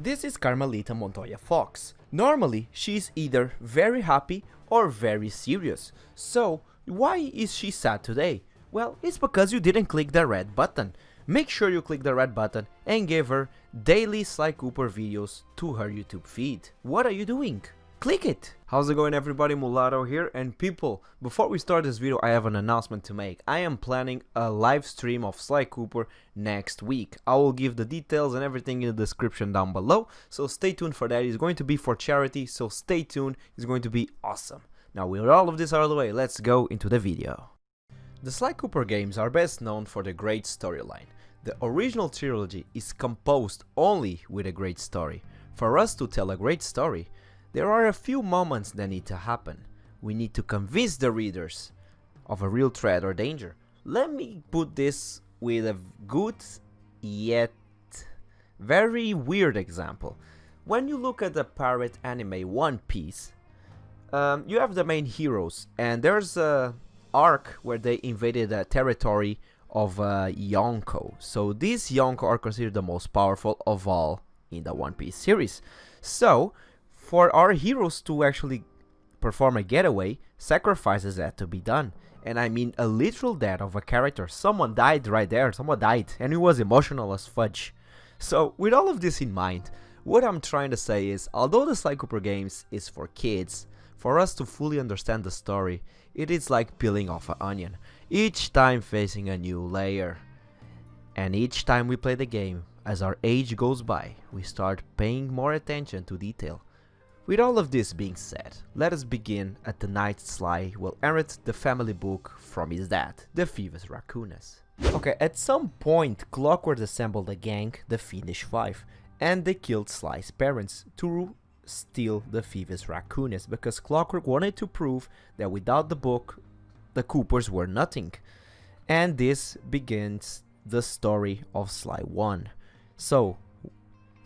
This is Carmelita Montoya Fox. Normally, she's either very happy or very serious. So, why is she sad today? Well, it's because you didn't click the red button. Make sure you click the red button and give her daily Sly Cooper videos to her YouTube feed. What are you doing? Click it! How's it going, everybody? Mulatto here, and people, before we start this video I have an announcement to make. I am planning a live stream of Sly Cooper next week. I will give the details and everything in the description down below, so stay tuned for that. It's going to be for charity, so stay tuned. It's going to be awesome. Now with all of this out of the way, let's go into the video. The Sly Cooper games are best known for the great storyline. The original trilogy is composed only with a great story. For us to tell a great story, there are a few moments that need to happen. We need to convince the readers of a real threat or danger. Let me put this with a good yet very weird example. When you look at the pirate anime One Piece, you have the main heroes, and there's a arc where they invaded a territory of Yonko. So these Yonko are considered the most powerful of all in the One Piece series. So for our heroes to actually perform a getaway, sacrifices had to be done. And I mean a literal death of a character. Someone died right there, someone died, and it was emotional as fudge. So with all of this in mind, what I'm trying to say is, although the Sly Cooper games is for kids, for us to fully understand the story, it is like peeling off an onion, each time facing a new layer. And each time we play the game, as our age goes by, we start paying more attention to detail. With all of this being said, let us begin at the night Sly will inherit the family book from his dad, the Thieves Raccoonus. Okay, at some point Clockwerk assembled a gang, the Fiendish Five, and they killed Sly's parents to steal the Thieves Raccoonus, because Clockwerk wanted to prove that without the book, the Coopers were nothing. And this begins the story of Sly 1. So,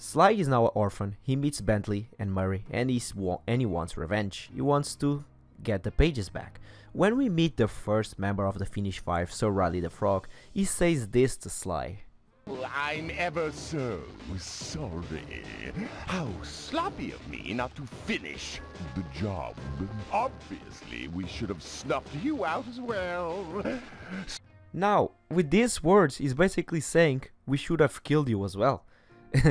Sly is now an orphan. He meets Bentley and Murray, and he wants revenge. He wants to get the pages back. When we meet the first member of the Fiendish Five, Sir Riley the Frog, he says this to Sly. I'm ever so sorry. How sloppy of me not to finish the job. Obviously, we should have snuffed you out as well. Now, with these words, he's basically saying we should have killed you as well.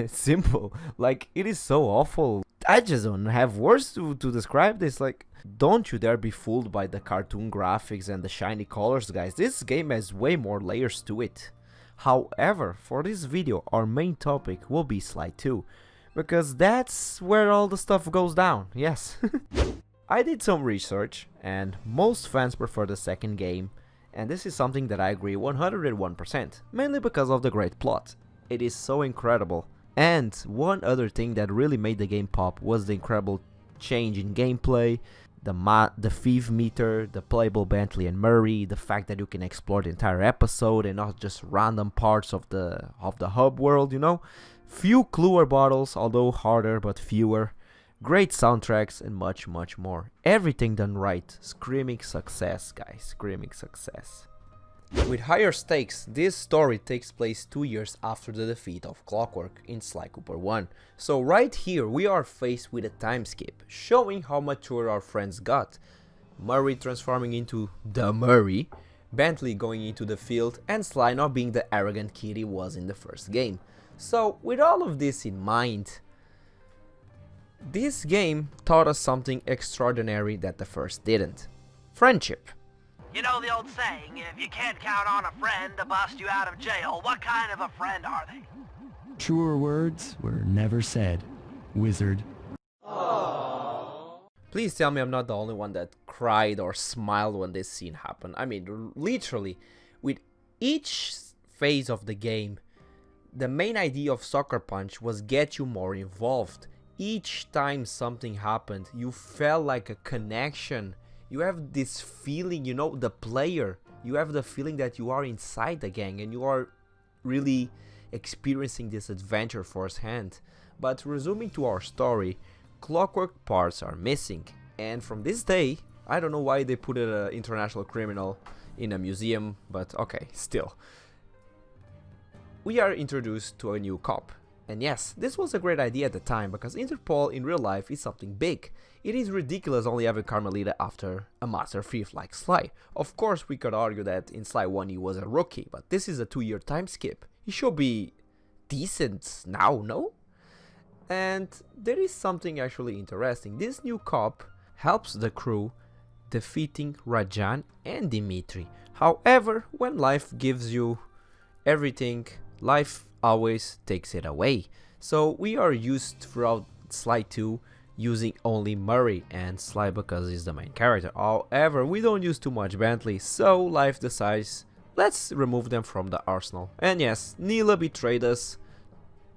Simple. Like, it is so awful. I just don't have words to describe this. Like, don't you dare be fooled by the cartoon graphics and the shiny colors, guys. This game has way more layers to it. However, for this video, our main topic will be SLY2, because that's where all the stuff goes down, yes. I did some research, and most fans prefer the second game, and this is something that I agree 101%, mainly because of the great plot. It is so incredible. And one other thing that really made the game pop was the incredible change in gameplay, the thief meter, the playable Bentley and Murray, the fact that you can explore the entire episode and not just random parts of the hub world, you know. Few clue bottles, although harder but fewer. Great soundtracks and much more. Everything done right. Screaming success, guys. Screaming success. With higher stakes, this story takes place 2 years after the defeat of Clockwerk in Sly Cooper 1. So right here we are faced with a time skip, showing how mature our friends got. Murray transforming into the Murray, Bentley going into the field, and Sly not being the arrogant kid he was in the first game. So with all of this in mind, this game taught us something extraordinary that the first didn't. Friendship. You know the old saying, if you can't count on a friend to bust you out of jail, what kind of a friend are they? Truer words were never said, wizard. Aww. Please tell me I'm not the only one that cried or smiled when this scene happened. I mean, literally, with each phase of the game, the main idea of Sucker Punch was get you more involved. Each time something happened, you felt like a connection. You have this feeling, you know, the player, you have the feeling that you are inside the gang and you are really experiencing this adventure firsthand. But resuming to our story, Clockwerk parts are missing, and from this day, I don't know why they put an international criminal in a museum, but okay, still. We are introduced to a new cop, And yes, this was a great idea at the time, because Interpol in real life is something big. It is ridiculous only having Carmelita after a master thief like Sly. Of course we could argue that in Sly 1 he was a rookie, but this is a 2-year time skip. He should be decent now, no? And there is something actually interesting. This new cop helps the crew defeating Rajan and Dimitri. However, when life gives you everything, life always takes it away. So we are used throughout SLY2 using only Murray and Sly because he's the main character. However, we don't use too much Bentley, so life decides, let's remove them from the arsenal. And yes, Neela betrayed us.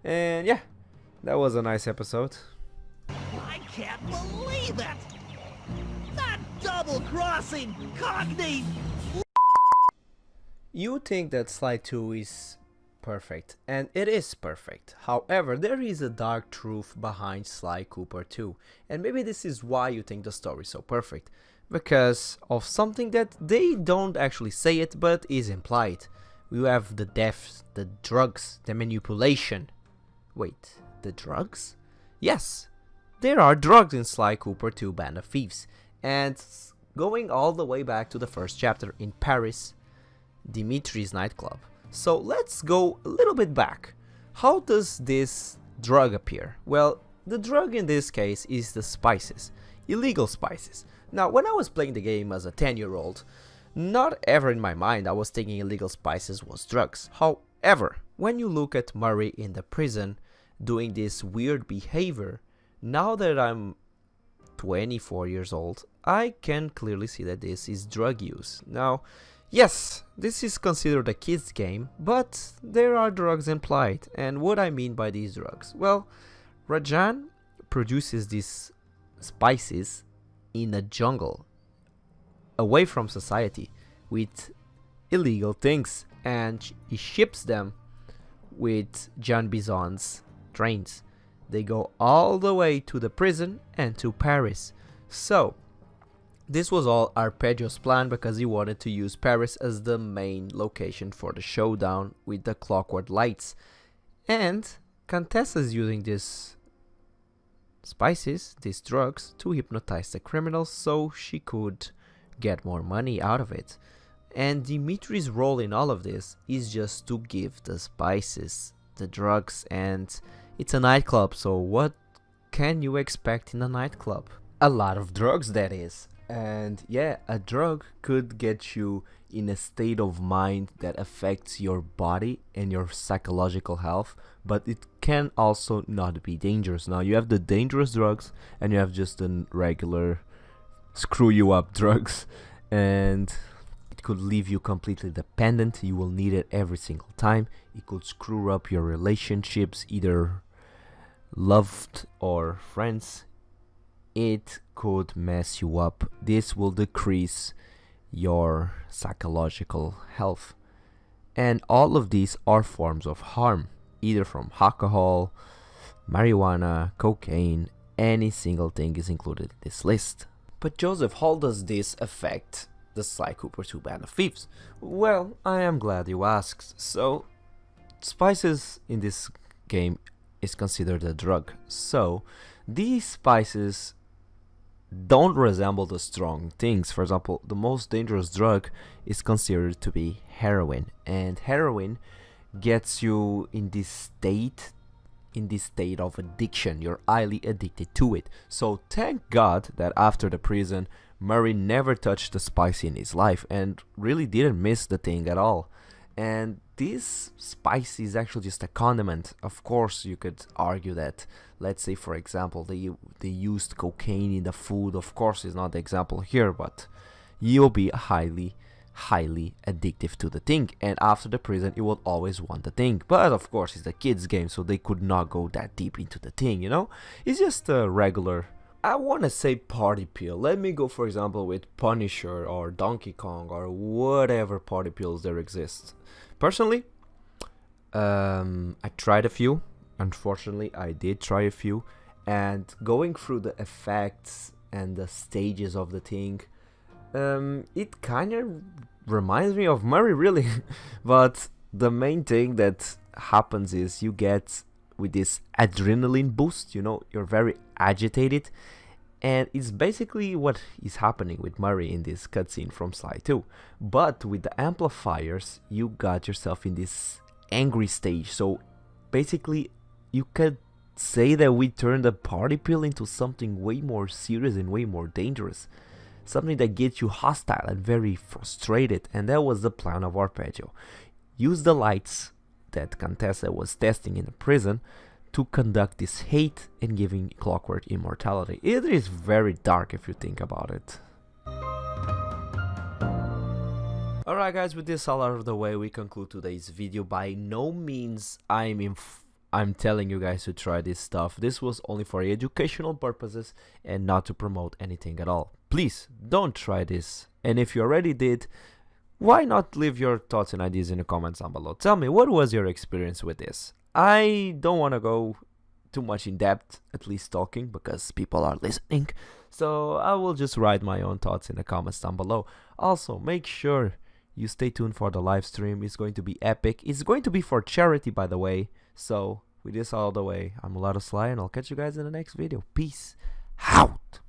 And yeah, that was a nice episode. I can't believe it! That double-crossing cockney! You think that SLY2 is perfect, and it is perfect. However, there is a dark truth behind Sly Cooper 2, and maybe this is why you think the story is so perfect, because of something that they don't actually say it, but is implied. We have the deaths, the drugs, the manipulation. Wait, the drugs? Yes, there are drugs in Sly Cooper 2 Band of Thieves, and going all the way back to the first chapter in Paris, Dimitri's nightclub. So let's go a little bit back. How does this drug appear? Well, the drug in this case is the spices, illegal spices. Now, when I was playing the game as a 10-year-old, not ever in my mind I was thinking illegal spices was drugs. However, when you look at Murray in the prison doing this weird behavior, now that I'm 24 years old, I can clearly see that this is drug use. Now, yes, this is considered a kid's game, but there are drugs implied. And what I mean by these drugs? Well, Rajan produces these spices in a jungle, away from society, with illegal things, and he ships them with Jean Bison's trains. They go all the way to the prison and to Paris. So this was all Arpeggio's plan, because he wanted to use Paris as the main location for the showdown with the Clockwerk lights. And Contessa is using these spices, these drugs, to hypnotize the criminals so she could get more money out of it. And Dimitri's role in all of this is just to give the spices, the drugs, and it's a nightclub, so what can you expect in a nightclub? A lot of drugs, that is. And yeah, a drug could get you in a state of mind that affects your body and your psychological health, but it can also not be dangerous. Now, you have the dangerous drugs and you have just the regular screw you up drugs, and it could leave you completely dependent. You will need it every single time. It could screw up your relationships, either loved or friends. It could mess you up. This will decrease your psychological health. And all of these are forms of harm, either from alcohol, marijuana, cocaine, any single thing is included in this list. But Joseph, how does this affect the Sly Cooper 2 Band of Thieves? Well, I am glad you asked. So, spices in this game is considered a drug. So, these spices don't resemble the strong things. For example, the most dangerous drug is considered to be heroin, and heroin gets you in this state of addiction. You're highly addicted to it. So thank God that after the prison, Murray never touched the spice in his life and really didn't miss the thing at all. And this spice is actually just a condiment. Of course, you could argue that, let's say for example, they used cocaine in the food. Of course, it's not the example here, but you'll be highly addictive to the thing, and after the prison you will always want the thing. But of course, it's a kids game, so they could not go that deep into the thing, you know. It's just a regular, I want to say, party pill. Let me go for example with Punisher or Donkey Kong or whatever party pills there exist. Personally, I tried a few. Unfortunately, I did try a few, and going through the effects and the stages of the thing, it kind of reminds me of Murray, really. But the main thing that happens is you get with this adrenaline boost, you know, you're very agitated. And it's basically what is happening with Murray in this cutscene from SLY2. But with the amplifiers, you got yourself in this angry stage. So basically, you could say that we turned a party pill into something way more serious and way more dangerous. Something that gets you hostile and very frustrated. And that was the plan of Arpeggio. Use the lights that Contessa was testing in the prison to conduct this hate and giving Clockwerk immortality. It is very dark if you think about it. Alright guys, with this all out of the way, we conclude today's video. By no means I'm telling you guys to try this stuff. This was only for educational purposes and not to promote anything at all. Please don't try this. And if you already did, why not leave your thoughts and ideas in the comments down below. Tell me, what was your experience with this? I don't want to go too much in depth, at least talking, because people are listening. So I will just write my own thoughts in the comments down below. Also, make sure you stay tuned for the live stream. It's going to be epic. It's going to be for charity, by the way. So with this all the way, I'm SLY2, and I'll catch you guys in the next video. Peace out.